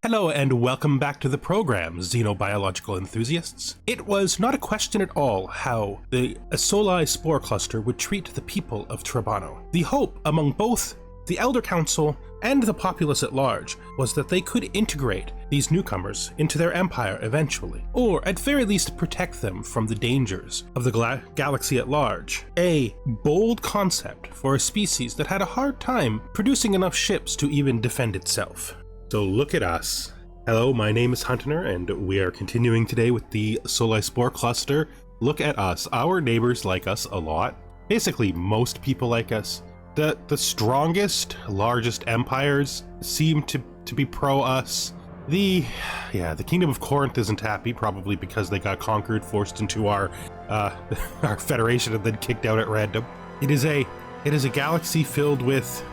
Hello and welcome back to the program, xenobiological enthusiasts. It was not a question at all how the Soli Spore Cluster would treat the people of Trabano. The hope among both the Elder Council and the populace at large was that they could integrate these newcomers into their empire eventually, or at very least protect them from the dangers of the galaxy at large. A bold concept for a species that had a hard time producing enough ships to even defend itself. So look at us. Hello, my name is Hunter, and we are continuing today with the Soli Spore Cluster. Look at us. Our neighbors like us a lot. Basically, most people like us. The strongest, largest empires seem to be pro us. The Kingdom of Corinth isn't happy, probably because they got conquered, forced into our federation, and then kicked out at random. It is a galaxy filled with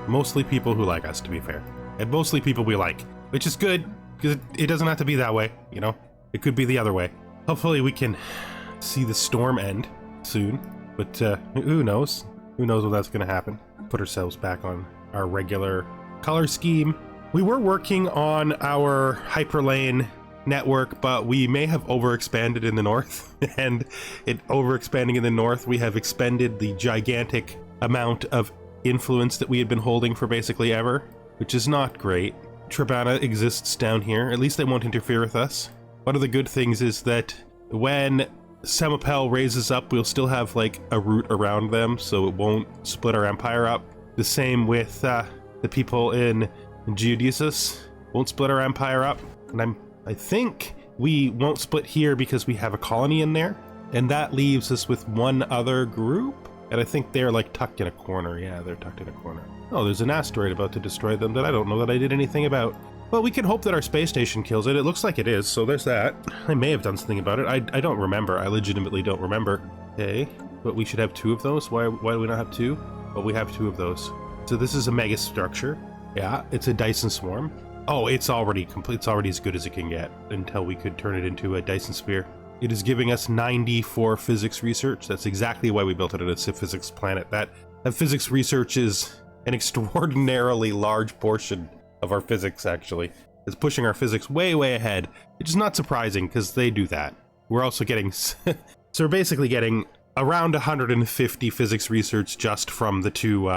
mostly people who like us, to be fair. And mostly people we like, which is good, because it doesn't have to be that way, you know? It could be the other way. Hopefully we can see the storm end soon, but who knows? Who knows when that's going to happen? Put ourselves back on our regular color scheme. We were working on our hyperlane network, but we may have overexpanded in the north, and overexpanding in the north, we have expended the gigantic amount of influence that we had been holding for basically ever, which is not great. Trabana exists down here. At least they won't interfere with us. One of the good things is that when Semapel raises up, we'll still have like a route around them, so it won't split our empire up. The same with the people in Geodesis. Won't split our empire up. And I think we won't split here because we have a colony in there, and that leaves us with one other group. And I think they're like tucked in a corner. Yeah, they're tucked in a corner. Oh, there's an asteroid about to destroy them that I don't know that I did anything about. Well, we can hope that our space station kills it. It looks like it is, so there's that. I may have done something about it. I don't remember. I legitimately don't remember. Okay, but we should have two of those. Why do we not have two? Well, we have two of those. So this is a mega structure. Yeah, it's a Dyson swarm. Oh, it's already complete. It's already as good as it can get until we could turn it into a Dyson sphere. It is giving us 90 for physics research. That's exactly why we built it. It's a physics planet. That physics research is an extraordinarily large portion of our physics, actually. It's pushing our physics way, way ahead, which is not surprising because they do that. We're also getting, so we're basically getting around 150 physics research just from the two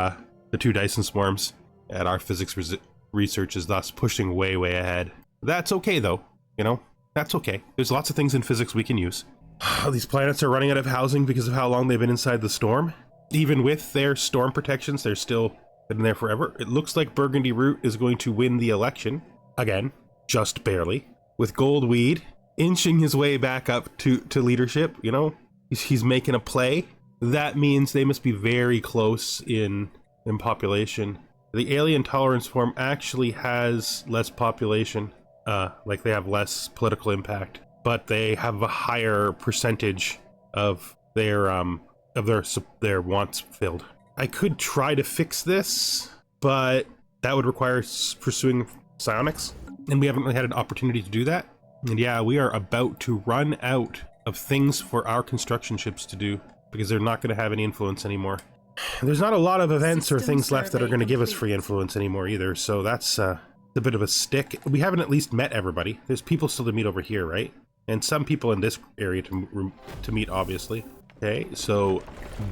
Dyson swarms, and our physics research is thus pushing way, way ahead. That's okay though, you know? That's okay. There's lots of things in physics we can use. These planets are running out of housing because of how long they've been inside the storm. Even with their storm protections, they're still been there forever. It looks like Burgundy Root is going to win the election. Again, just barely. With Goldweed inching his way back up to leadership, you know? He's making a play. That means they must be very close in population. The alien tolerance form actually has less population. Like they have less political impact, but they have a higher percentage of their wants filled. I could try to fix this, but that would require pursuing psionics, and we haven't really had an opportunity to do that. And yeah, we are about to run out of things for our construction ships to do because they're not going to have any influence anymore. There's not a lot of events or things left that are going to give us free influence anymore either, so that's a bit of a stick. We haven't at least met everybody. There's people still to meet over here, right? And some people in this area to meet, obviously. Okay, so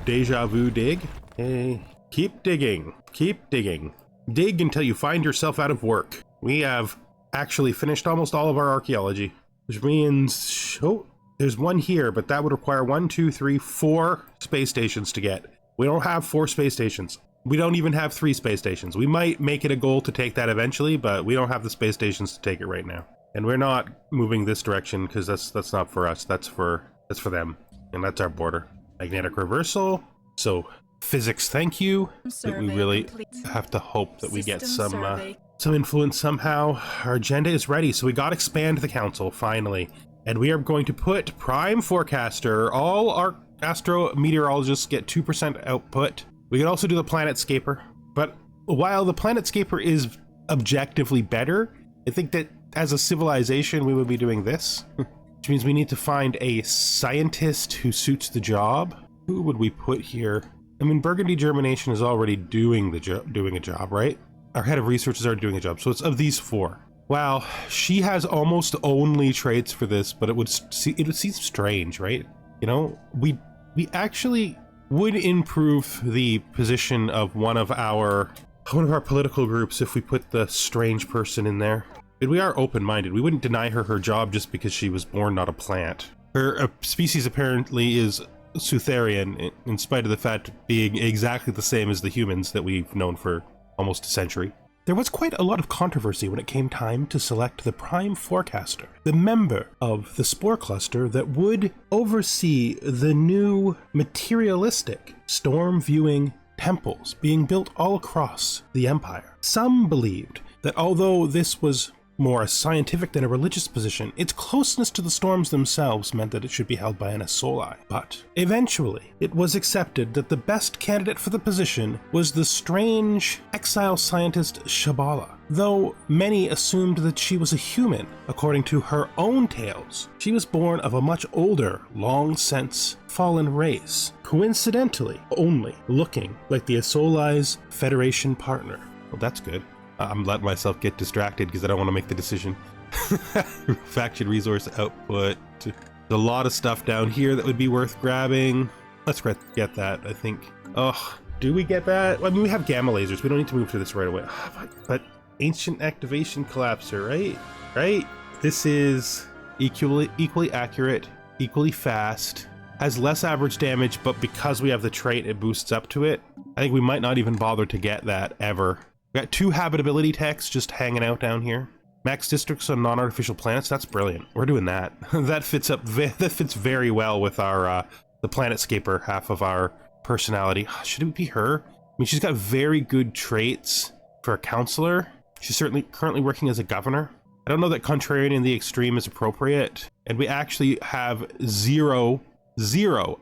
deja vu dig. Okay, keep digging. Keep digging. Dig until you find yourself out of work. We have actually finished almost all of our archaeology, which means, oh, there's one here, but that would require 1, 2, 3, 4 space stations to get. We don't have 4 space stations. We don't even have 3 space stations. We might make it a goal to take that eventually, but we don't have the space stations to take it right now. And we're not moving this direction because that's not for us. That's for them, and that's our border. Magnetic reversal. So physics, thank you. But we really have to hope that we get some influence somehow. Our agenda is ready, so we got to expand the council finally, and we are going to put Prime Forecaster. All our astro meteorologists get 2% output. We could also do the Planetscaper, but while the Planetscaper is objectively better, I think that as a civilization we would be doing this, which means we need to find a scientist who suits the job. Who would we put here? I mean, Burgundy Germination is already doing a job, right? Our head of research is already doing a job, so it's of these 4. Wow, she has almost only traits for this, but it would seem strange, right? You know, we actually would improve the position of one of our political groups if we put the strange person in there. But we are open-minded. We wouldn't deny her job just because she was born not a plant. Her species apparently is Sutherian, in spite of the fact being exactly the same as the humans that we've known for almost a century. There was quite a lot of controversy when it came time to select the Prime Forecaster, the member of the Spore Cluster that would oversee the new materialistic storm viewing temples being built all across the Empire. Some believed that although this was more a scientific than a religious position, its closeness to the storms themselves meant that it should be held by an Soli. But eventually, it was accepted that the best candidate for the position was the strange exile scientist Shabala. Though many assumed that she was a human, according to her own tales, she was born of a much older, long since fallen race, coincidentally only looking like the Soli's Federation partner. Well, that's good. I'm letting myself get distracted because I don't want to make the decision. Faction resource output. There's a lot of stuff down here that would be worth grabbing. Let's get that, I think. Oh, do we get that? I mean, we have gamma lasers. We don't need to move to this right away. But ancient activation collapser, right? Right? This is equally accurate, equally fast, has less average damage, but because we have the trait, it boosts up to it. I think we might not even bother to get that ever. We got 2 habitability techs just hanging out down here. Max districts on non-artificial planets. That's brilliant. We're doing that. That fits very well with our the Planetscaper half of our personality. Should it be her? I mean, she's got very good traits for a counselor. She's certainly currently working as a governor. I don't know that contrarian in the extreme is appropriate, and we actually have zero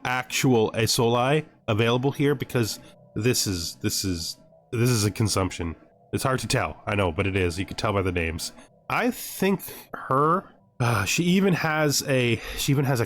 actual Soli available here because this is a consumption. It's hard to tell, I know, but it is. You can tell by the names. I think her. She even has a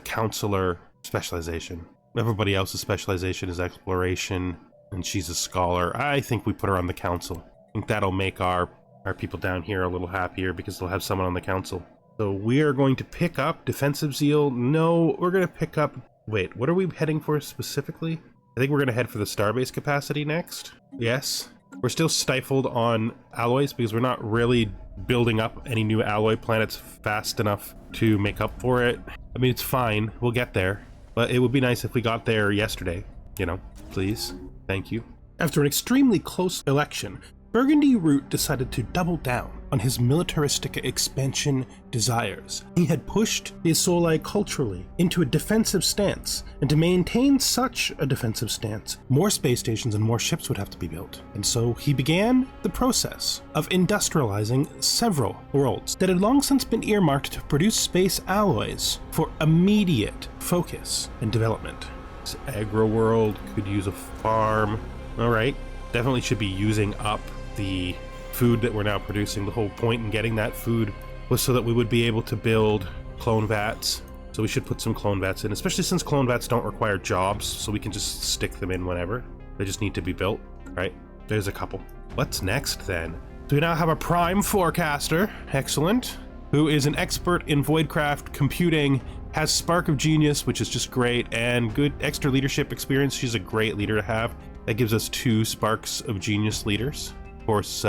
counselor specialization. Everybody else's specialization is exploration, and she's a scholar. I think we put her on the council. I think that'll make our people down here a little happier because they'll have someone on the council. So we are going to pick up defensive zeal. No, we're going to pick up. Wait, what are we heading for specifically? I think we're going to head for the starbase capacity next. Yes. We're still stifled on alloys because we're not really building up any new alloy planets fast enough to make up for it. I mean, it's fine. We'll get there. But it would be nice if we got there yesterday. You know, please. Thank you. After an extremely close election, Burgundy Root decided to double down on his militaristic expansion desires. He had pushed the Soli culturally into a defensive stance, and to maintain such a defensive stance, more space stations and more ships would have to be built. And so he began the process of industrializing several worlds that had long since been earmarked to produce space alloys for immediate focus and development. This agro world could use a farm. All right, definitely should be using up the food that we're now producing. The whole point in getting that food was so that we would be able to build clone vats. So we should put some clone vats in, especially since clone vats don't require jobs, so we can just stick them in whenever. They just need to be built, right? There's a couple. What's next then? So we now have a Prime Forecaster, excellent, who is an expert in voidcraft computing, has Spark of Genius, which is just great, and good extra leadership experience. She's a great leader to have. That gives us 2 Sparks of Genius leaders. Of course,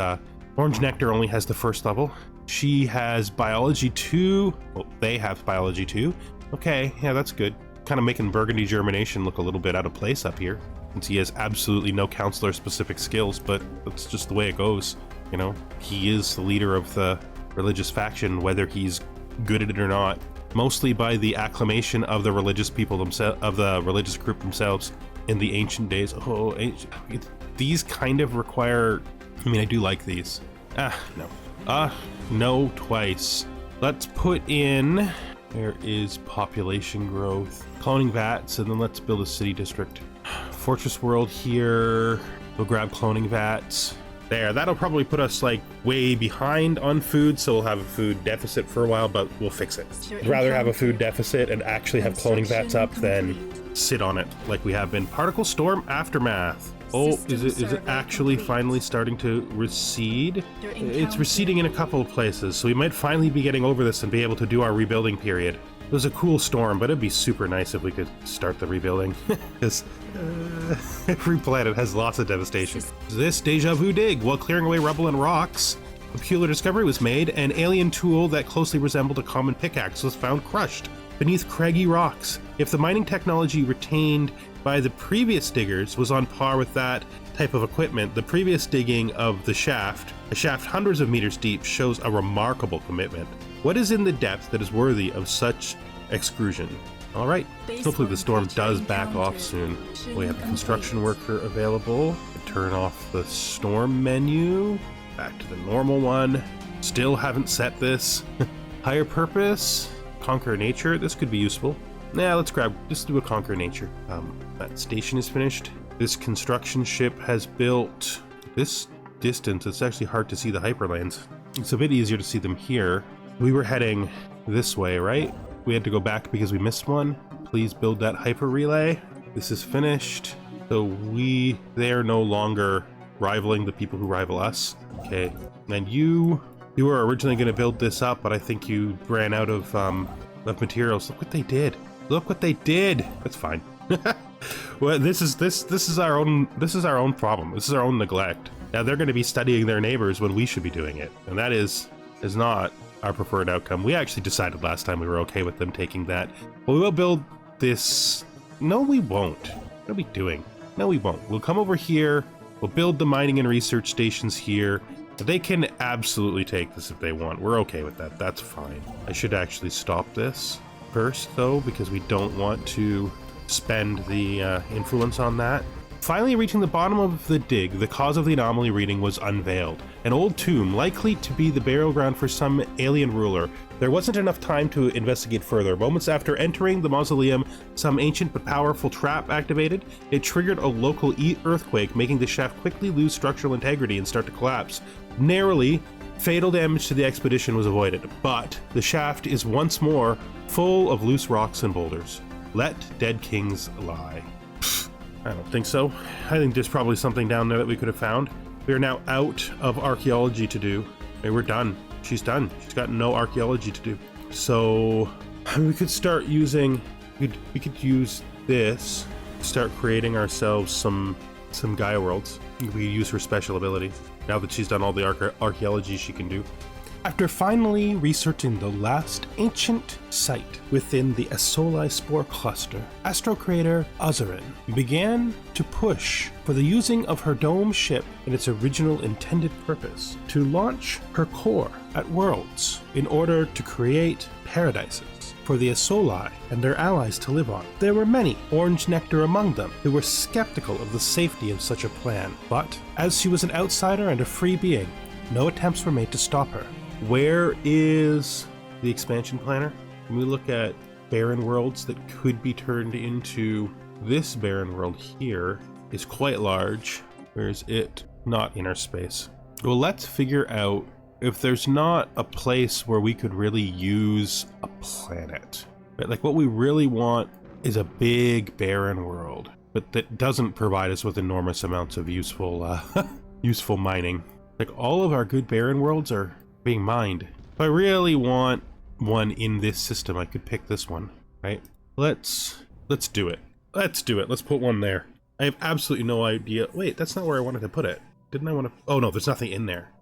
Orange Nectar only has the first level. She has Biology 2. Well, they have Biology 2. Okay, yeah, that's good. Kind of making Burgundy Germination look a little bit out of place up here, since he has absolutely no counselor-specific skills, but that's just the way it goes. You know, he is the leader of the religious faction, whether he's good at it or not, mostly by the acclamation of the religious people themselves, of the religious group themselves in the ancient days. Oh, these kind of require... I mean, I do like these. No. No twice. Let's put in... There is population growth. Cloning vats, and then let's build a city district. Fortress world here. We'll grab cloning vats. There, that'll probably put us like way behind on food, so we'll have a food deficit for a while, but we'll fix it. I'd rather have a food deficit and actually have cloning vats up than sit on it like we have been. Particle storm aftermath. Oh, is it actually finally starting to recede? It's receding in a couple of places, so we might finally be getting over this and be able to do our rebuilding period. It was a cool storm, but it'd be super nice if we could start the rebuilding, because every planet has lots of devastation. This deja vu dig, while clearing away rubble and rocks, a peculiar discovery was made. An alien tool that closely resembled a common pickaxe was found crushed beneath craggy rocks. If the mining technology retained by the previous diggers was on par with that type of equipment, the previous digging of the shaft, a shaft hundreds of meters deep, shows a remarkable commitment. What is in the depth that is worthy of such excursion? All right, hopefully the storm does back off soon. We have a construction worker available. Turn off the storm menu, back to the normal one. Still haven't set this. Higher purpose, conquer nature. This could be useful. Let's just do a conquer nature. That station is finished. This construction ship has built this distance. It's actually hard to see the hyperlanes. It's a bit easier to see them here. We were heading this way, right? We had to go back because we missed one. Please build that hyper relay. This is finished. So they are no longer rivaling the people who rival us. Okay. And you were originally going to build this up, but I think you ran out of materials. Look what they did. Look what they did. That's fine. Well, this is our own problem. This is our own neglect. Now they're going to be studying their neighbors when we should be doing it, and that is not our preferred outcome. We actually decided last time we were okay with them taking that. Well, we will build this. No, we won't. What are we doing? No, we won't. We'll come over here. We'll build the mining and research stations here. They can absolutely take this if they want. We're okay with that. That's fine. I should actually stop this first, though, because we don't want to spend the influence on that. Finally reaching the bottom of the dig, the cause of the anomaly reading was unveiled. An old tomb, likely to be the burial ground for some alien ruler. There wasn't enough time to investigate further. Moments after entering the mausoleum, some ancient but powerful trap activated. It triggered a local earthquake, making the shaft quickly lose structural integrity and start to collapse. Narrowly, fatal damage to the expedition was avoided, but the shaft is once more full of loose rocks and boulders. Let dead kings lie. I don't think so. I think there's probably something down there that we could have found. We are now out of archaeology to do. Okay, we're done. She's done. She's got no archaeology to do. So we could start using, we could use this, start creating ourselves some Gaia worlds. We could use her special ability now that she's done all the archaeology she can do. After finally researching the last ancient site within the Soli Spore Cluster, Astro Creator Ozarin began to push for the using of her dome ship in its original intended purpose, to launch her core at worlds in order to create paradises for the Soli and their allies to live on. There were many, Orange Nectar among them, who were skeptical of the safety of such a plan, but as she was an outsider and a free being, no attempts were made to stop her. Where is the expansion planner? When we look at barren worlds that could be turned into, this barren world here is quite large. Where is it? Not inner space. Well, let's figure out if there's not a place where we could really use a planet. Right? Like what we really want is a big barren world, but that doesn't provide us with enormous amounts of useful useful mining. Like all of our good barren worlds are being mined. If I really want one in this system, I could pick this one, right? Let's do it. Let's do it. Let's put one there. I have absolutely no idea. Wait, that's not where I wanted to put it. Didn't I want to? Oh no, there's nothing in there.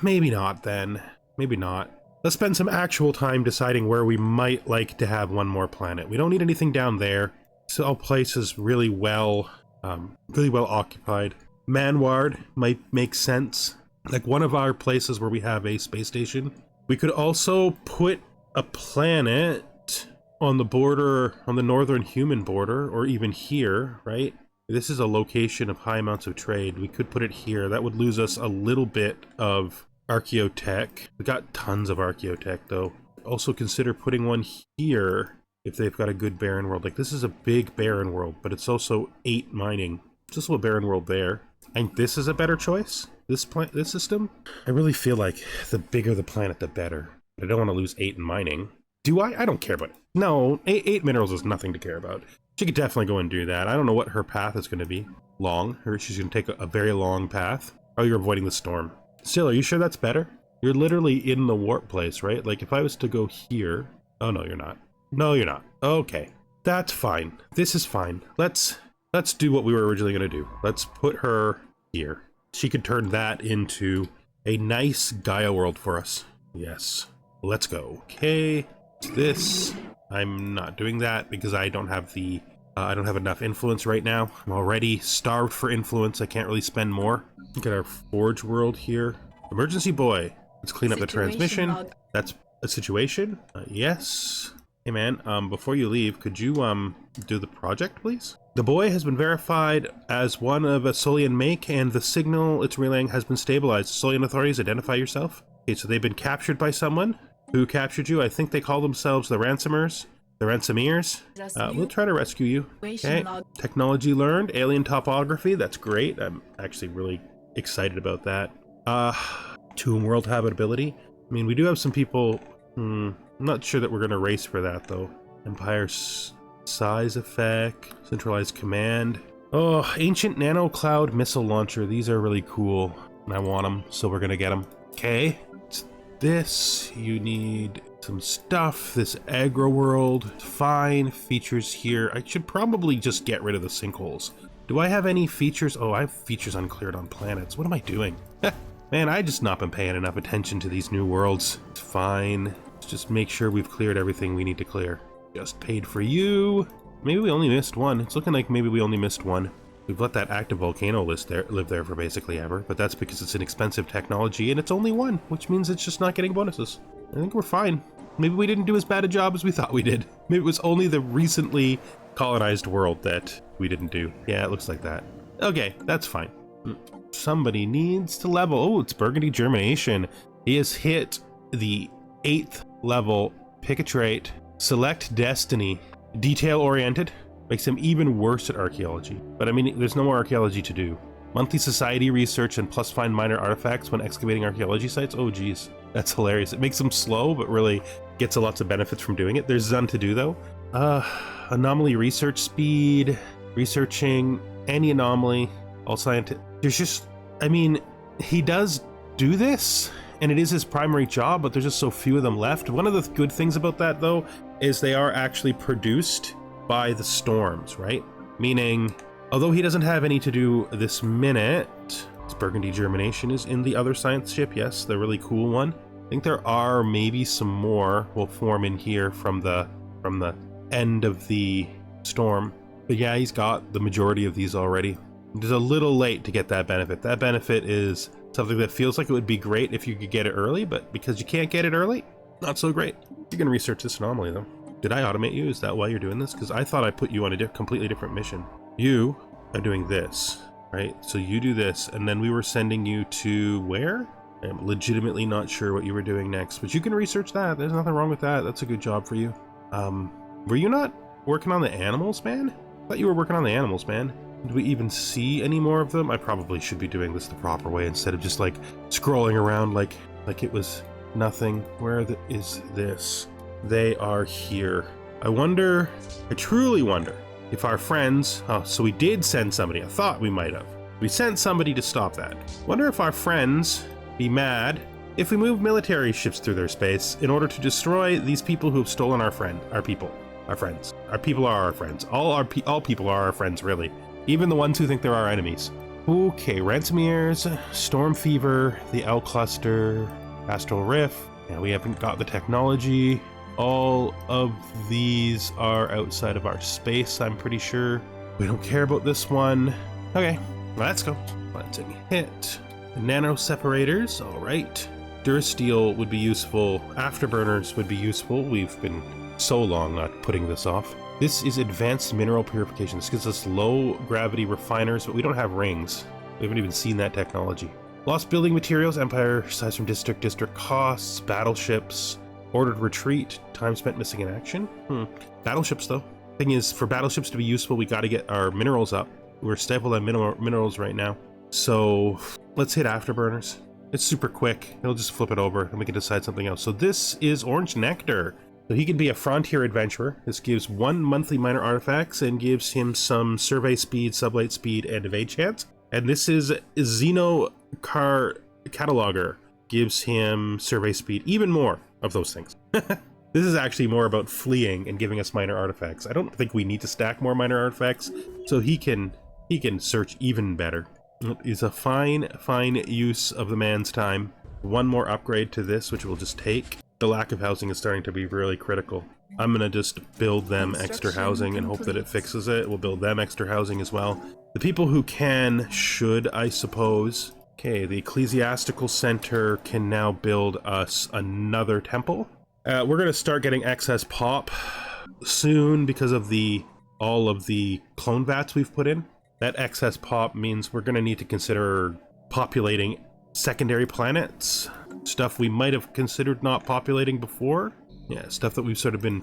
Maybe not then. Maybe not. Let's spend some actual time deciding where we might like to have one more planet. We don't need anything down there. So all places really well occupied. Manward might make sense. Like one of our places where we have a space station. We could also put a planet on the border, on the northern human border, or even here, right? This is a location of high amounts of trade. We could put it here. That would lose us a little bit of archaeotech. We got tons of archaeotech though. Also consider putting one here if they've got a good barren world. Like this is a big barren world, but it's also 8 mining. It's also a barren world there. I think this is a better choice. This system. I really feel like the bigger the planet, the better. But I don't want to lose 8 in mining. Do I? I don't care about it. No, 8 minerals is nothing to care about. She could definitely go and do that. I don't know what her path is going to be. Long. She's going to take a very long path. Oh, you're avoiding the storm. Still, are you sure that's better? You're literally in the warp place, right? Like if I was to go here. Oh, no, you're not. No, you're not. Okay. That's fine. This is fine. Let's do what we were originally going to do. Let's put her here. She could turn that into a nice Gaia world for us. Yes. Let's go. Okay. This. I'm not doing that because I don't have the I don't have enough influence right now. I'm already starved for influence. I can't really spend more. Look at our forge world here. Emergency boy. Let's clean up the transmission. Bug. That's a situation. Yes. Hey man, before you leave, could you do the project, please? The boy has been verified as one of a Solian make, and the signal it's relaying has been stabilized. Solian authorities, identify yourself. Okay, so they've been captured by someone. Who captured you? I think they call themselves the ransomers. The ransomeers. We'll try to rescue you. Okay. Technology learned. Alien topography. That's great. I'm actually really excited about that. Tomb world habitability. I mean, we do have some people. I'm not sure that we're going to race for that, though. Empire size effect. Centralized command. Oh, ancient nano cloud missile launcher. These are really cool. And I want them, so we're going to get them. Okay. This, you need some stuff. This aggro world, fine. Features here. I should probably just get rid of the sinkholes. Do I have any features? Oh, I have features uncleared on planets. What am I doing? Man, I just not been paying enough attention to these new worlds. It's fine. Let's just make sure we've cleared everything we need to clear. Just paid for you. Maybe we only missed one. It's looking like maybe we only missed one. We've let that active volcano live there for basically ever, but that's because it's an expensive technology and it's only one, which means it's just not getting bonuses. I think we're fine. Maybe we didn't do as bad a job as we thought we did. Maybe it was only the recently colonized world that we didn't do. Yeah, it looks like that. Okay, that's fine. Somebody needs to level. Oh, it's Burgundy Germination. He has hit the 8th level. Pick a trait. Select Destiny. Detail-oriented. Makes him even worse at archaeology. But I mean, there's no more archaeology to do. Monthly society research and plus find minor artifacts when excavating archaeology sites. Oh geez, that's hilarious. It makes him slow, but really gets lots of benefits from doing it. There's none to do though. Anomaly research speed, researching any anomaly, all scientific. There's just, I mean, he does do this and it is his primary job, but there's just so few of them left. One of the good things about that though, is they are actually produced by the storms, right? Meaning, although he doesn't have any to do this minute, his Burgundy Germination is in the other science ship, yes, the really cool one. I think there are maybe some more will form in here from the end of the storm. But yeah, he's got the majority of these already. It's a little late to get that benefit. That benefit is something that feels like it would be great if you could get it early, but because you can't get it early, not so great. You can research this anomaly though. Did I automate you? Is that why you're doing this? Because I thought I put you on a completely different mission. You are doing this, right? So you do this, and then we were sending you to where? I'm legitimately not sure what you were doing next, but you can research that. There's nothing wrong with that. That's a good job for you. Were you not working on the animals, man? I thought you were working on the animals, man. Do we even see any more of them? I probably should be doing this the proper way instead of just like scrolling around like it was nothing. Where is this? They are here. I truly wonder if our friends, so we did send somebody. I thought we might have. We sent somebody to stop that. Wonder if our friends be mad if we move military ships through their space in order to destroy these people who have stolen our friends. Our people are our friends. All people are our friends, really. Even the ones who think they're our enemies. Okay, Ransomers, Storm Fever, the L Cluster, Astral Rift. Yeah, we haven't got the technology. All of these are outside of our space, I'm pretty sure. We don't care about this one. Okay, let's go. Let's hit. Nano separators, all right. Durasteel would be useful. Afterburners would be useful. We've been so long not putting this off. This is advanced mineral purification. This gives us low gravity refiners, but we don't have rings. We haven't even seen that technology. Lost building materials, Empire size from district costs, battleships. Ordered retreat, time spent missing in action. Battleships though. Thing is, for battleships to be useful, we gotta get our minerals up. We're stifled on minerals right now. So let's hit afterburners. It's super quick. It'll just flip it over and we can decide something else. So this is orange nectar. So he can be a frontier adventurer. This gives 1 monthly minor artifacts and gives him some survey speed, sublight speed, and evade chance. And this is Xeno Cataloger. Gives him survey speed, even more of those things. This is actually more about fleeing and giving us minor artifacts. I don't think we need to stack more minor artifacts, so he can search even better. It's a fine use of the man's time. 1 more upgrade to this, which we'll just take. The lack of housing is starting to be really critical. I'm gonna just build them extra housing and hope that it fixes it. We'll build them extra housing as well. The people who can should, I suppose. Okay, the Ecclesiastical Center can now build us another temple. We're gonna start getting excess pop soon because of all of the clone vats we've put in. That excess pop means we're gonna need to consider populating secondary planets. Stuff we might have considered not populating before. Yeah, stuff that we've sort of been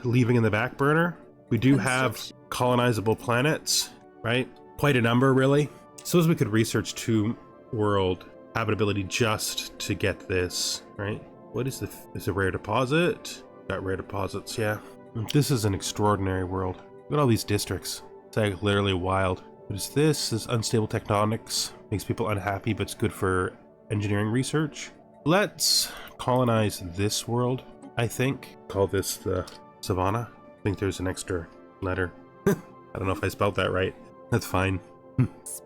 leaving in the back burner. We do have colonizable planets, right? Quite a number, really. Suppose we could research 2-world habitability just to get this, right? What is is a rare deposit? Got rare deposits, yeah. This is an extraordinary world. Look at all these districts. It's like literally wild. What is this? This is unstable tectonics. Makes people unhappy, but it's good for engineering research. Let's colonize this world, I think. Call this the Savannah. I think there's an extra letter. I don't know if I spelled that right. That's fine.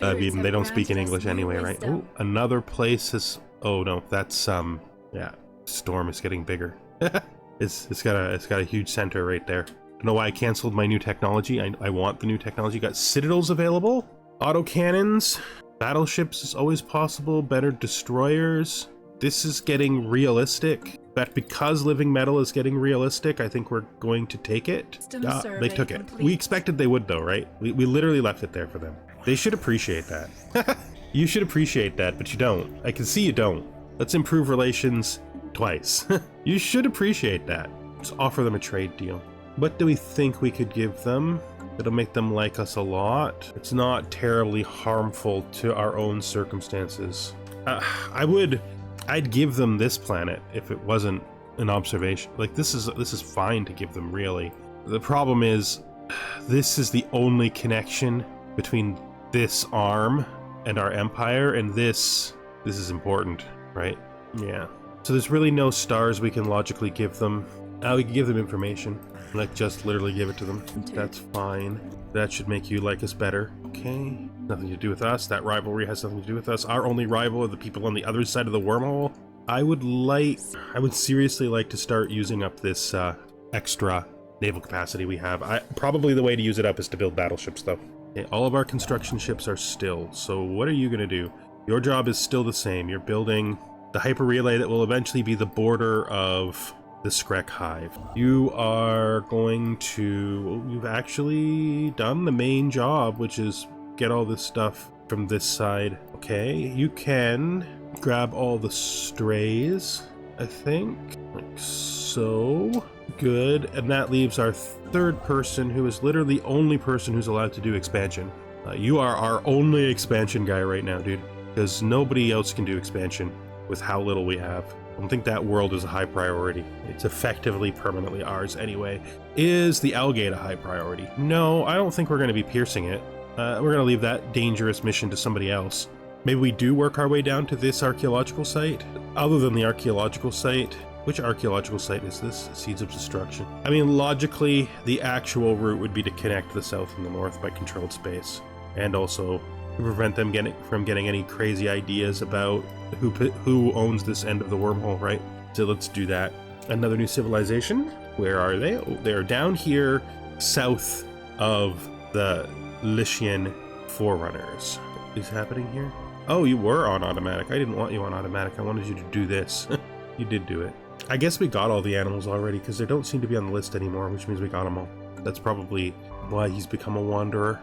I mean, they don't speak in English anyway, right? Oh, another place is... Oh no, that's yeah. Storm is getting bigger. It's got a huge center right there. I don't know why I canceled my new technology. I want the new technology. Got citadels available, autocannons, battleships is always possible, better destroyers. This is getting realistic. But because living metal is getting realistic, I think we're going to take it. They took it. We expected they would though, right? We literally left it there for them. They should appreciate that. You should appreciate that, but you don't. I can see you don't. Let's improve relations twice. You should appreciate that. Just offer them a trade deal. What do we think we could give them? It'll make them like us a lot. It's not terribly harmful to our own circumstances. I'd give them this planet if it wasn't an observation. Like this is fine to give them, really. The problem is, this is the only connection between this arm and our empire, and this is important, right? Yeah. So there's really no stars we can logically give them. We can give them information, like just literally give it to them. That's fine. That should make you like us better. Okay. Nothing to do with us. That rivalry has nothing to do with us. Our only rival are the people on the other side of the wormhole. I would seriously like to start using up this extra naval capacity we have. Probably the way to use it up is to build battleships, though. Okay, all of our construction ships are still. So what are you going to do? Your job is still the same. You're building the hyper relay that will eventually be the border of the Skrek Hive. You are going to... You've actually done the main job, which is get all this stuff from this side. Okay, you can grab all the strays, I think. Like so. Good. And that leaves our 3rd person, who is literally the only person who's allowed to do expansion. You are our only expansion guy right now, dude. Because nobody else can do expansion with how little we have. I don't think that world is a high priority. It's effectively permanently ours anyway. Is the Algate a high priority? No, I don't think we're going to be piercing it. We're going to leave that dangerous mission to somebody else. Maybe we do work our way down to this archaeological site. Other than the archaeological site, which archaeological site is this? Seeds of Destruction. I mean, logically, the actual route would be to connect the south and the north by controlled space. And also to prevent them from getting any crazy ideas about who owns this end of the wormhole, right? So let's do that. Another new civilization. Where are they? Oh, they're down here south of the Lycian Forerunners. What is happening here? Oh, you were on automatic. I didn't want you on automatic. I wanted you to do this. You did do it. I guess we got all the animals already because they don't seem to be on the list anymore, which means we got them all. That's probably why he's become a wanderer.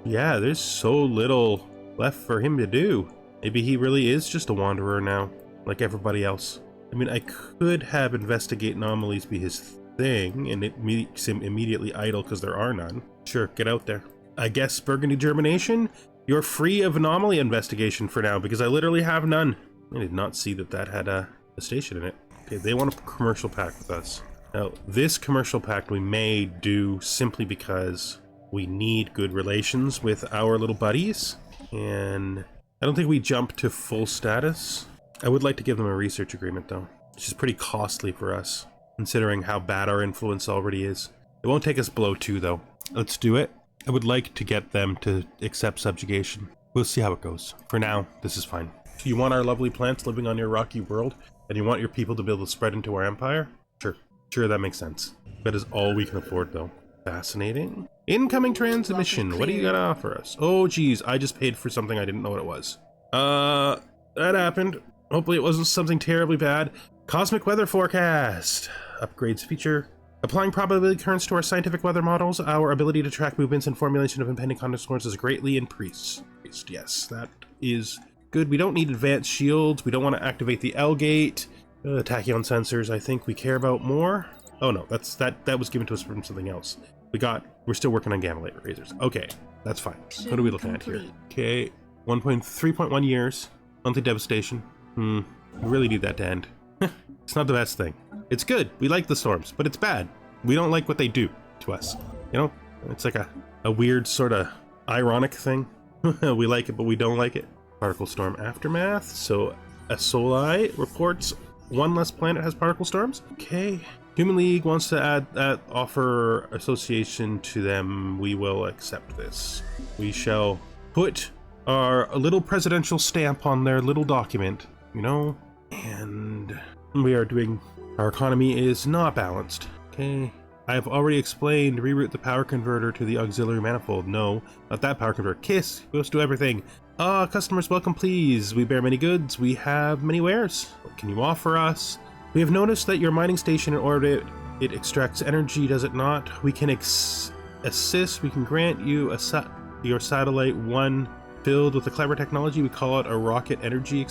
Yeah, there's so little left for him to do. Maybe he really is just a wanderer now, like everybody else. I mean, I could have investigate anomalies be his thing, and it makes him immediately idle because there are none. Sure, get out there. I guess Burgundy Germination, you're free of anomaly investigation for now, because I literally have none. I did not see that had a station in it. Okay, they want a commercial pact with us. Now, this commercial pact we may do simply because we need good relations with our little buddies, and I don't think we jump to full status. I would like to give them a research agreement though, which is pretty costly for us, considering how bad our influence already is. It won't take us below 2 though. Let's do it. I would like to get them to accept subjugation. We'll see how it goes. For now, this is fine. You want our lovely plants living on your rocky world, and you want your people to be able to spread into our empire? Sure, that makes sense. That is all we can afford though. Fascinating. Incoming transmission. What do you got to offer us? Oh geez, I just paid for something I didn't know what it was. That happened. Hopefully it wasn't something terribly bad. Cosmic weather forecast. Upgrades feature. Applying probability currents to our scientific weather models, our ability to track movements and formulation of impending thunderstorms is greatly increased. Yes, that is good. We don't need advanced shields. We don't want to activate the L gate. Tachyon sensors, I think we care about more. Oh no, that was given to us from something else. We're still working on gamma laser lasers. Okay, that's fine. What are we looking at here? Okay, 3.1 years. Monthly devastation. We really need that to end. It's not the best thing. It's good. We like the storms, but it's bad. We don't like what they do to us. You know, it's like a weird sort of ironic thing. We like it, but we don't like it. Particle storm aftermath. So a Soli reports one less planet has particle storms. Okay. Human League wants to add that offer association to them. We will accept this. We shall put our little presidential stamp on their little document, you know, and we are doing, our economy is not balanced. Okay. I have already explained, reroute the power converter to the auxiliary manifold. No, not that power converter. KISS goes to everything. Customers welcome please. We bear many goods. We have many wares. What can you offer us? We have noticed that your mining station in orbit, it extracts energy, does it not? We can assist. We can grant you your satellite one filled with a clever technology. We call it a racket energy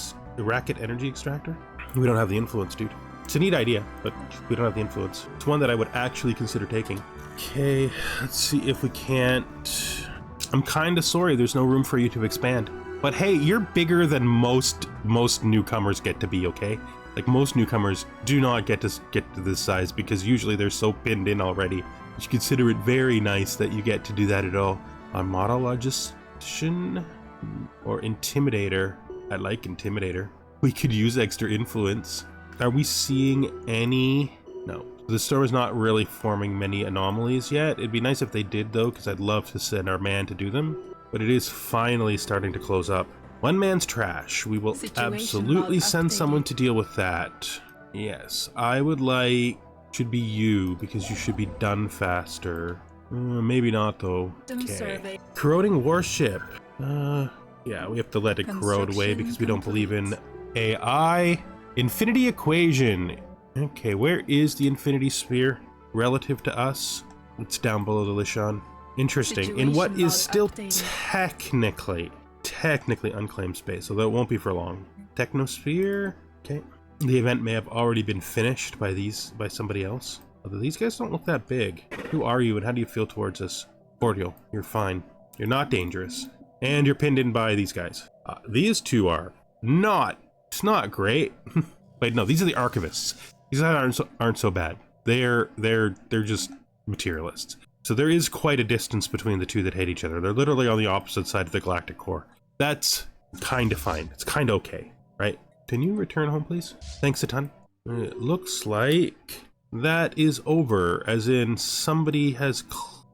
extractor. We don't have the influence, dude. It's a neat idea, but we don't have the influence. It's one that I would actually consider taking. Okay, let's see if we can't. I'm kind of sorry there's no room for you to expand. But hey, you're bigger than most newcomers get to be, okay? Like most newcomers do not get to this size because usually they're so pinned in already. You should consider it very nice that you get to do that at all. A monologician or intimidator. I like intimidator. We could use extra influence. Are we seeing any? No. The storm is not really forming many anomalies yet. It'd be nice if they did though, because I'd love to send our man to do them. But it is finally starting to close up. One man's trash. We will absolutely send someone to deal with that. Yes, I would like, should be you, because you should be done faster. Maybe not though. Okay. Corroding warship. Yeah, we have to let it corrode away because we don't believe in AI. Infinity equation. Okay, where is the infinity sphere relative to us? It's down below the Lishon. Interesting. In what is still technically unclaimed space, although it won't be for long. Technosphere. Okay. The event may have already been finished by somebody else. Although these guys don't look that big. Who are you and how do you feel towards us? Cordial. You're fine. You're not dangerous. And you're pinned in by these guys. These two are not. It's not great. Wait, no, these are the archivists. These guys aren't so bad. They're just materialists. So there is quite a distance between the two that hate each other. They're literally on the opposite side of the galactic core. That's kind of fine. It's kind of okay, right? Can you return home, please? Thanks a ton. It looks like that is over, as in somebody has...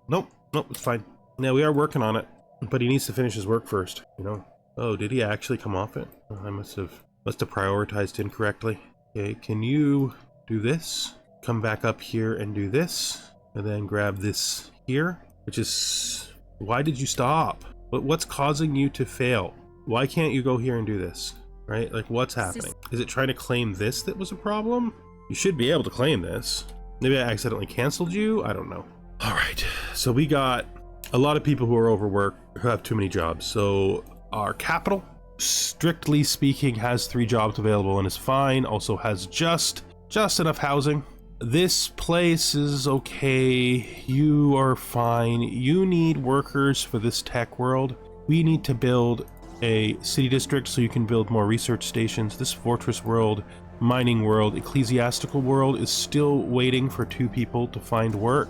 Nope, it's fine. Yeah, we are working on it, but he needs to finish his work first, you know? Oh, did he actually come off it? Oh, I must have prioritized incorrectly. Okay, can you do this? Come back up here and do this, and then grab this here, which is... Why did you stop? What's causing you to fail? Why can't you go here and do this? Right? Like, what's happening? Is it trying to claim this that was a problem? You should be able to claim this. Maybe I accidentally canceled you? I don't know. All right, so we got a lot of people who are overworked, who have too many jobs. So our capital, strictly speaking, has 3 jobs available and is fine. Also has just enough housing. This place is okay. You are fine. You need workers for this tech world. We need to build a city district so you can build more research stations. This fortress world mining world. Ecclesiastical world is still waiting for 2 people to find work.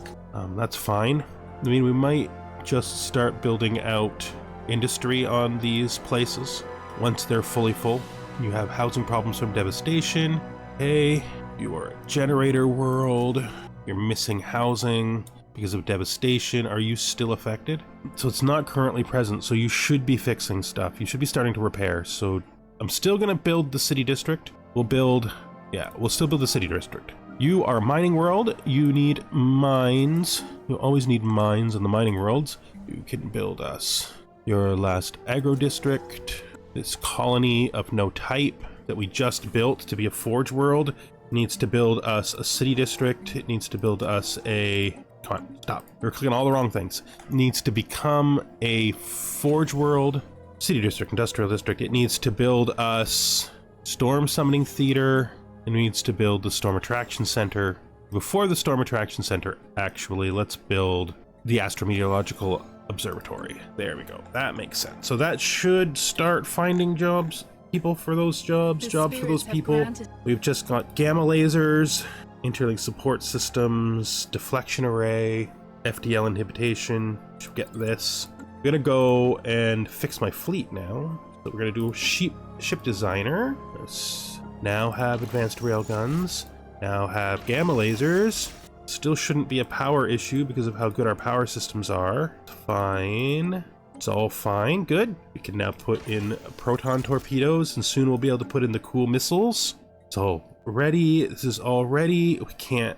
That's fine. I mean, we might just start building out industry on these places once they're fully full. You have housing problems from devastation. Hey, you are a generator world. You're missing housing because of devastation. Are you still affected? So it's not currently present, so you should be fixing stuff. You should be starting to repair. So I'm still gonna build the city district. We'll still build the city district. You are a mining world. You need mines. You always need mines in the mining worlds. You can build us your last agro district. This colony of no type that we just built to be a forge world needs to build us a city district. It needs to build us a... Come on, stop. You're clicking all the wrong things. It needs to become a forge world. City district, industrial district. It needs to build us storm summoning theater. It needs to build the storm attraction center. Before the storm attraction center, actually, let's build the astrometeorological observatory. There we go. That makes sense. So that should start finding jobs, people for those jobs, jobs for those people. We've just got gamma lasers, interlink support systems, deflection array, FDL inhibition. Should get this. I'm gonna go and fix my fleet now. So we're gonna do ship designer. Let's now have advanced railguns. Now have gamma lasers. Still shouldn't be a power issue because of how good our power systems are. Fine. It's all fine. Good. We can now put in proton torpedoes, and soon we'll be able to put in the cool missiles. It's all ready. This is all ready. We can't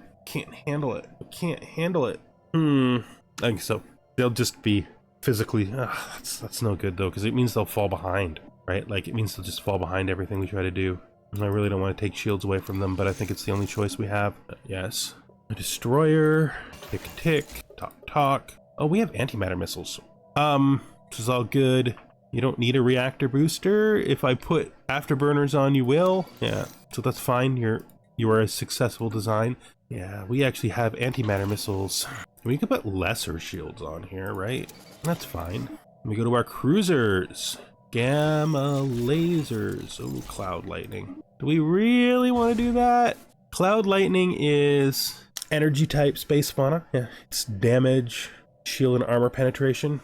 handle it. We can't handle it. I think so. They'll just be physically... that's no good, though, because it means they'll fall behind, right? Like, it means they'll just fall behind everything we try to do. And I really don't want to take shields away from them, but I think it's the only choice we have. Yes. A destroyer, tick, talk. Oh, we have antimatter missiles. This is all good. You don't need a reactor booster. If I put afterburners on, you will. Yeah, so that's fine. You are a successful design. Yeah, we actually have antimatter missiles. We could put lesser shields on here, right? That's fine. We go to our cruisers. Gamma lasers. Oh, cloud lightning. Do we really want to do that? Cloud lightning is energy type space fauna. Yeah, it's damage, shield and armor penetration.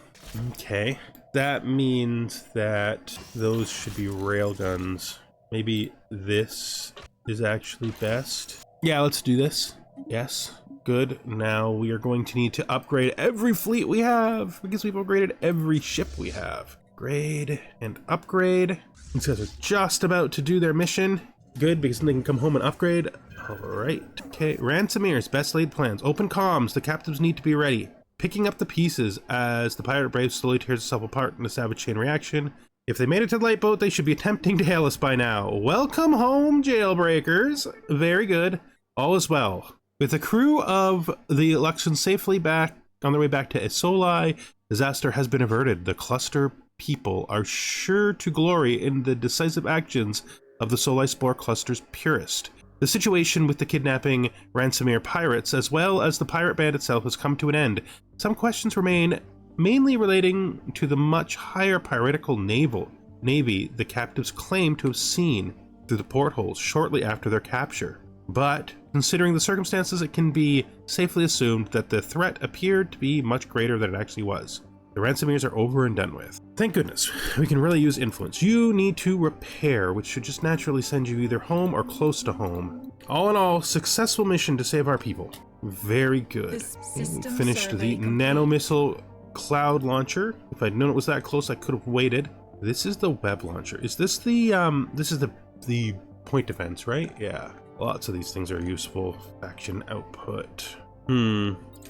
Okay, that means that those should be railguns. Maybe this is actually best. Yeah, let's do this. Yes, good. Now we are going to need to upgrade every fleet we have because we've upgraded every ship we have. Upgrade and upgrade. These guys are just about to do their mission. Good, because then they can come home and upgrade. All right. Okay, Ransomers, best laid plans. Open comms, the captives need to be ready. Picking up the pieces as the pirate brave slowly tears itself apart in a savage chain reaction. If they made it to the lifeboat, they should be attempting to hail us by now. Welcome home, jailbreakers. Very good. All is well. With the crew of the Luxon safely back on their way back to Soli, disaster has been averted. The cluster people are sure to glory in the decisive actions of the Soli Spore Cluster's purist. The situation with the kidnapping Ransomere pirates, as well as the pirate band itself, has come to an end. Some questions remain, mainly relating to the much higher piratical navy the captives claim to have seen through the portholes shortly after their capture. But, considering the circumstances, it can be safely assumed that the threat appeared to be much greater than it actually was. The Ransomers are over and done with. Thank goodness, we can really use influence. You need to repair, which should just naturally send you either home or close to home. All in all, successful mission to save our people. Very good. We finished the nanomissile cloud launcher. If I'd known it was that close, I could have waited. This is the web launcher. Is this the, this is the point defense, right? Yeah. Lots of these things are useful. Faction output.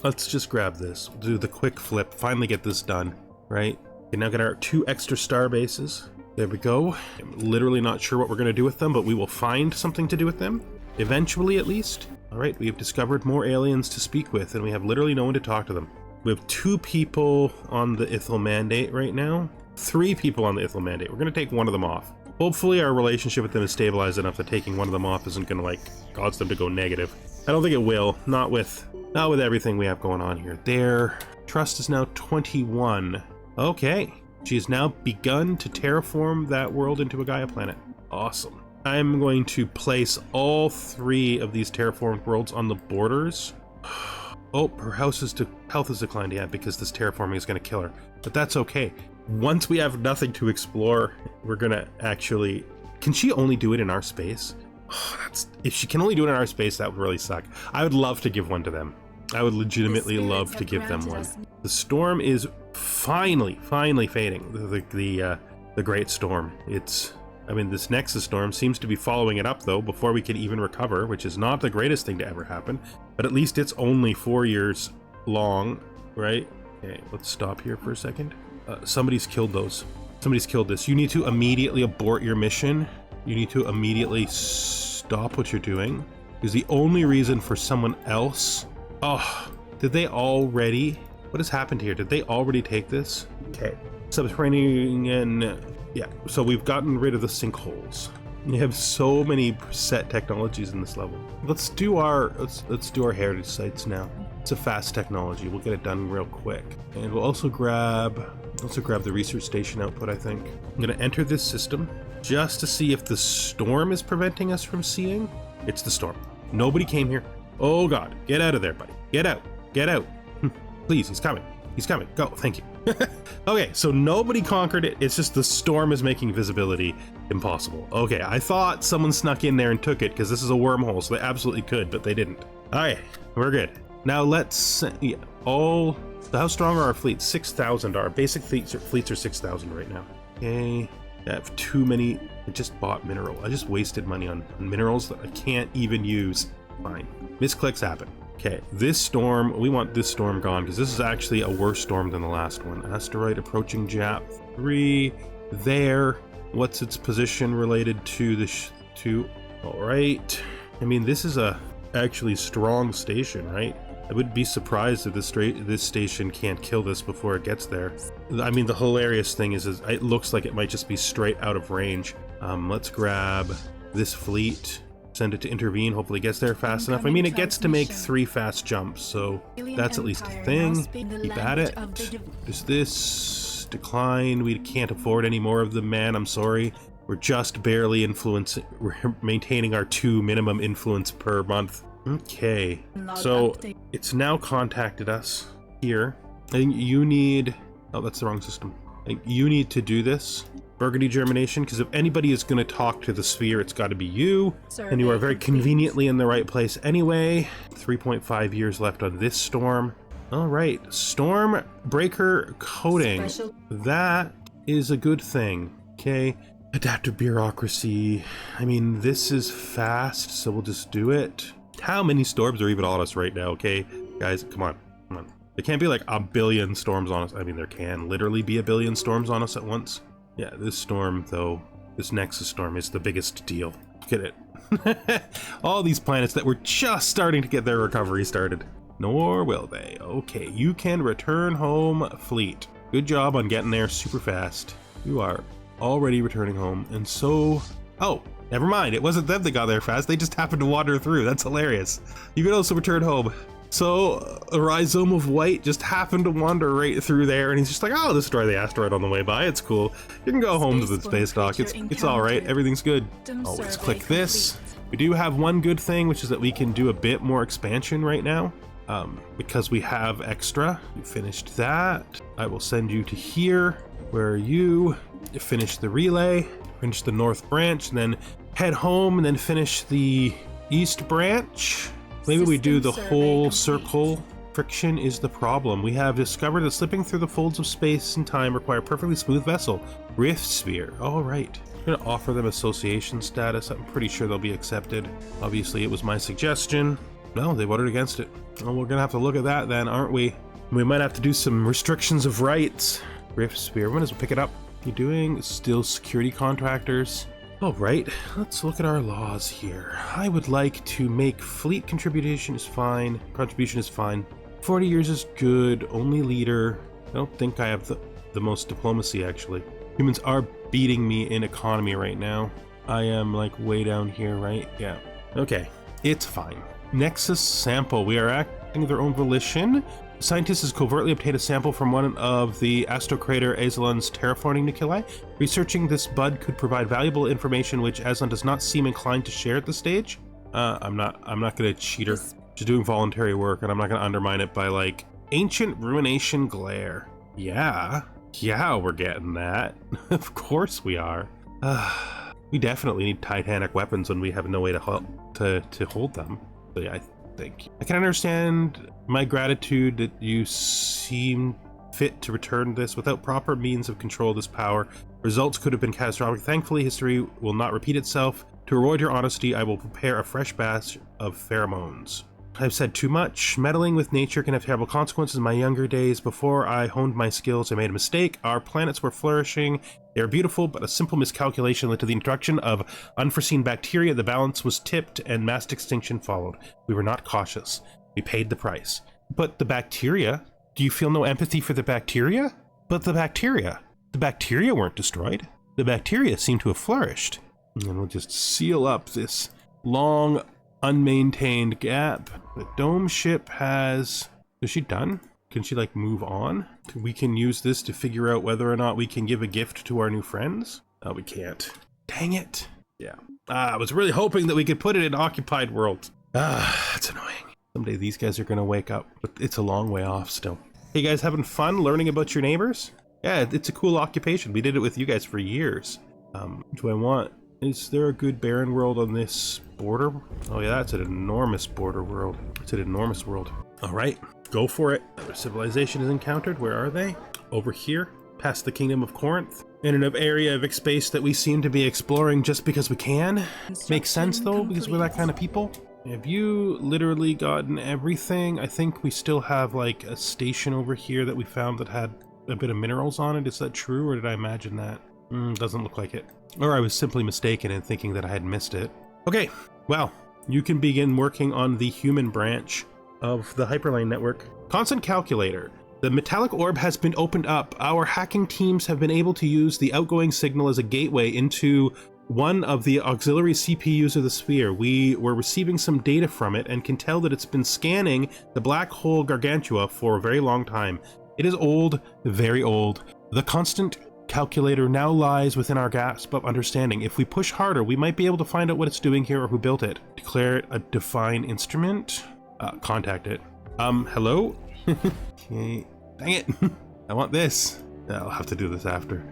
Let's just grab this. We'll do the quick flip. Finally get this done, right? Okay, now get our 2 extra star bases. There we go. I'm literally not sure what we're going to do with them, but we will find something to do with them. Eventually, at least. All right, we have discovered more aliens to speak with, and we have literally no one to talk to them. We have 2 people on the Ithel Mandate right now. 3 people on the Ithel Mandate. We're going to take one of them off. Hopefully our relationship with them is stabilized enough that taking one of them off isn't going to, like, cause them to go negative. I don't think it will. Not with everything we have going on here. Their trust is now 21. Okay. She has now begun to terraform that world into a Gaia planet. Awesome. I'm going to place all 3 of these terraformed worlds on the borders. Oh, her health has declined, yeah, because this terraforming is going to kill her. But that's okay. Once we have nothing to explore, we're going to actually... Can she only do it in our space? Oh, if she can only do it in our space, that would really suck. I would love to give one to them. I would legitimately love to give them one. The storm is finally fading. The great storm. I mean, this Nexus storm seems to be following it up, though, before we can even recover, which is not the greatest thing to ever happen. But at least it's only 4 years long, right? Okay, let's stop here for a second. Somebody's killed those. Somebody's killed this. You need to immediately abort your mission. You need to immediately stop what you're doing. Because the only reason for someone else... Oh, did they already... What has happened here? Did they already take this? Okay. Subterranean... Yeah, so we've gotten rid of the sinkholes. We have so many set technologies in this level. Let's do our heritage sites now. It's a fast technology. We'll get it done real quick. And we'll also grab the research station output, I think. I'm gonna enter this system just to see if the storm is preventing us from seeing. It's the storm. Nobody came here. Oh God, get out of there, buddy. Get out, get out. Please, he's coming. He's coming. Go, thank you. Okay, so nobody conquered it. It's just the storm is making visibility impossible. Okay, I thought someone snuck in there and took it because this is a wormhole, so they absolutely could, but they didn't. All right, we're good. Now let's, how strong are our fleets? 6,000. Our basic fleets are 6,000 right now. Okay, I have too many. I just bought mineral. I just wasted money on minerals that I can't even use. Fine. Misclicks happen. Okay, this storm, we want this storm gone because this is actually a worse storm than the last one. Asteroid approaching JAP 3 there. What's its position related to the all right. I mean, this is a actually strong station, right? I would be surprised if this station can't kill this before it gets there. I mean, the hilarious thing is it looks like it might just be straight out of range. Let's grab this fleet. Send it to intervene, hopefully it gets there fast enough. I mean, it gets to make 3 fast jumps, so that's at least a thing. Keep at it. There's this decline. We can't afford any more of them, man. I'm sorry. We're just barely we're maintaining our 2 minimum influence per month. Okay, so it's now contacted us here. I think you need... Oh, that's the wrong system. I think you need to do this. Burgundy germination, because if anybody is going to talk to the sphere, it's got to be you. And you are very conveniently in the right place anyway. 3.5 years left on this storm. All right, storm breaker coating. That is a good thing. Okay, adaptive bureaucracy. I mean, this is fast, so we'll just do it. How many storms are even on us right now? Okay, guys, come on. There can't be like a billion storms on us. I mean, there can literally be a billion storms on us at once. Yeah, this storm, though, this Nexus storm is the biggest deal. Look at it. All these planets that were just starting to get their recovery started. Nor will they. Okay, you can return home, fleet. Good job on getting there super fast. You are already returning home, and so... Oh, never mind. It wasn't them that got there fast. They just happened to wander through. That's hilarious. You can also return home. So a rhizome of white just happened to wander right through there, and he's just like, "Oh, I'll destroy the asteroid on the way by. It's cool. You can go home to the space dock. It's all right. Everything's good." Always click this. We do have one good thing, which is that we can do a bit more expansion right now, because we have extra. You finished that. I will send you to here, where you finish the relay, finish the north branch, and then head home, and then finish the east branch. Maybe we do the whole circle. Friction is the problem. We have discovered that slipping through the folds of space and time require a perfectly smooth vessel. Rift Sphere. All right. I'm going to offer them association status. I'm pretty sure they'll be accepted. Obviously, it was my suggestion. No, they voted against it. Well, we're going to have to look at that then, aren't we? We might have to do some restrictions of rights. Rift Sphere. When does we pick it up? You doing still security contractors? All right, let's look at our laws here. I would like to make fleet contribution is fine. 40 years is good. Only leader. I don't think I have the most diplomacy, actually. Humans are beating me in economy right now. I am like way down here, right? Yeah. Okay, it's fine. Nexus sample. We are acting of their own volition. Scientists has covertly obtained a sample from one of the astrocrater Azalon's terraforming nuclei. Researching this bud could provide valuable information which Azalon does not seem inclined to share at this stage. I'm not gonna cheat her. She's doing voluntary work, and I'm not gonna undermine it by like ancient ruination glare. Yeah, we're getting that. Of course we are. We definitely need titanic weapons when we have no way to hold them. So yeah, thank you. I can understand my gratitude that you seem fit to return this. Without proper means of control of this power, results could have been catastrophic. Thankfully, history will not repeat itself. To reward your honesty, I will prepare a fresh batch of pheromones. I've said too much. Meddling with nature can have terrible consequences. In my younger days, before I honed my skills, I made a mistake. Our planets were flourishing. They were beautiful, but a simple miscalculation led to the introduction of unforeseen bacteria. The balance was tipped and mass extinction followed. We were not cautious. We paid the price. But the bacteria? Do you feel no empathy for the bacteria? But the bacteria weren't destroyed. The bacteria seem to have flourished. And we'll just seal up this long, unmaintained gap. The dome ship has... Is she done? Can she like move on? We can use this to figure out whether or not we can give a gift to our new friends. Oh, we can't. Dang it. Yeah. I was really hoping that we could put it in occupied world. That's annoying. Someday these guys are gonna wake up, but it's a long way off still. Hey guys, having fun learning about your neighbors? Yeah, it's a cool occupation. We did it with you guys for years. Do I want... Is there a good barren world on this border? Oh yeah, that's an enormous border world. It's an enormous world. All right, go for it. Another civilization is encountered. Where are they? Over here, past the Kingdom of Corinth. In an area of space that we seem to be exploring just because we can. Makes sense though, because we're that kind of people. Have you literally gotten everything? I think we still have like a station over here that we found that had a bit of minerals on it. Is that true, or did I imagine that? Doesn't look like it. Or I was simply mistaken in thinking that I had missed it. Okay, well, you can begin working on the human branch of the Hyperlane network. Constant calculator. The metallic orb has been opened up. Our hacking teams have been able to use the outgoing signal as a gateway into one of the auxiliary CPUs of the sphere. We were receiving some data from it and can tell that it's been scanning the black hole Gargantua for a very long time. It is old, very old. The constant calculator now lies within our grasp of understanding. If we push harder, we might be able to find out what it's doing here or who built it. Declare it a divine instrument. Contact it. Hello? Okay. Dang it. I want this. I'll have to do this after.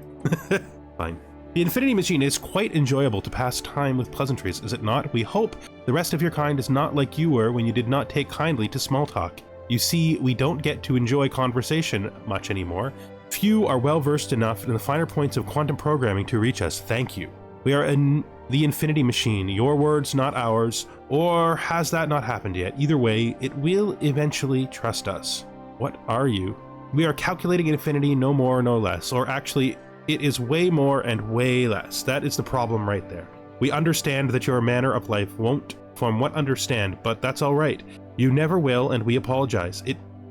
Fine. The Infinity Machine is quite enjoyable to pass time with pleasantries, is it not? We hope the rest of your kind is not like you were when you did not take kindly to small talk. You see, we don't get to enjoy conversation much anymore. Few are well versed enough in the finer points of quantum programming to reach us. Thank you. We are in the Infinity Machine, your words, not ours. Or has that not happened yet? Either way, it will eventually trust us. What are you? We are calculating infinity, no more, no less. Or actually, it is way more and way less. That is the problem right there. We understand that your manner of life won't from what understand, but that's all right. You never will, and we apologize.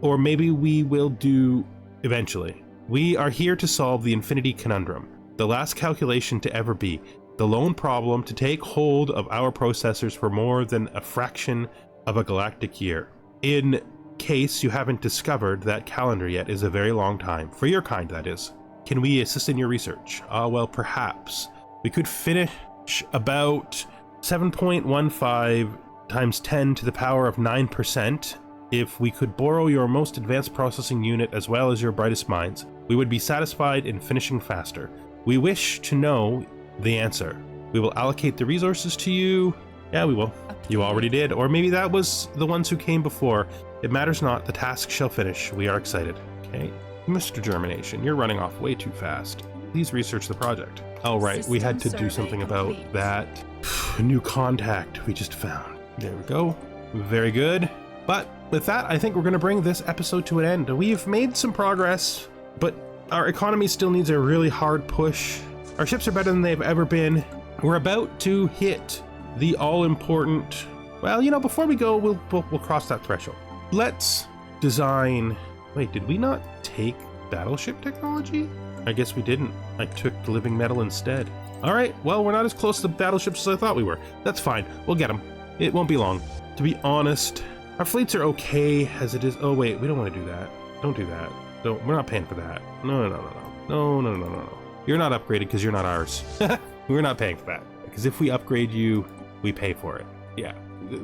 Or maybe we will do eventually. We are here to solve the infinity conundrum, the last calculation to ever be, the lone problem to take hold of our processors for more than a fraction of a galactic year. In case you haven't discovered that calendar yet, is a very long time. For your kind, that is. Can we assist in your research? Well, perhaps. We could finish about 7.15 times 10 to the power of 9%. If we could borrow your most advanced processing unit as well as your brightest minds, we would be satisfied in finishing faster. We wish to know the answer. We will allocate the resources to you. Yeah, we will. You already did. Or maybe that was the ones who came before. It matters not. The task shall finish. We are excited. Okay. Mr. Germination, you're running off way too fast. Please research the project. Oh, right. We had to do something about that new contact we just found. There we go. Very good. But with that, I think we're going to bring this episode to an end. We've made some progress, but our economy still needs a really hard push. Our ships are better than they've ever been. We're about to hit the all-important... Well, you know, before we go, we'll cross that threshold. Let's design... Wait, did we not take battleship technology? I guess we didn't. I took the living metal instead. All right, well, we're not as close to battleships as I thought we were. That's fine. We'll get them. It won't be long. To be honest, Our fleets are okay as it is. Oh wait, we don't want to do that. Don't do that. Don't. We're not paying for that. No, no, no, no, no, no, no, no, no, no. You're not upgraded because you're not ours. We're not paying for that. Because if we upgrade you, we pay for it. Yeah.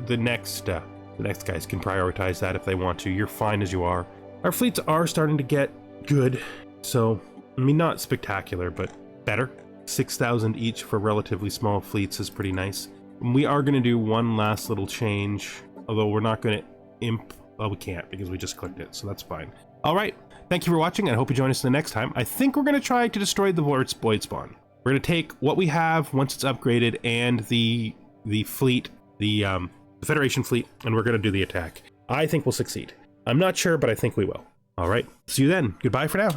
The next guys can prioritize that if they want to. You're fine as you are. Our fleets are starting to get good. So, I mean, not spectacular, but better. 6,000 each for relatively small fleets is pretty nice. And we are going to do one last little change, although we're not going to well, we can't because we just clicked it, so that's fine. All right, thank you for watching, and I hope you join us the next time. I think we're going to try to destroy the void spawn. We're going to take what we have once it's upgraded and the fleet, the Federation fleet, and we're going to do the attack. I think we'll succeed. I'm not sure, but I think we will. All right, see you then. Goodbye for now.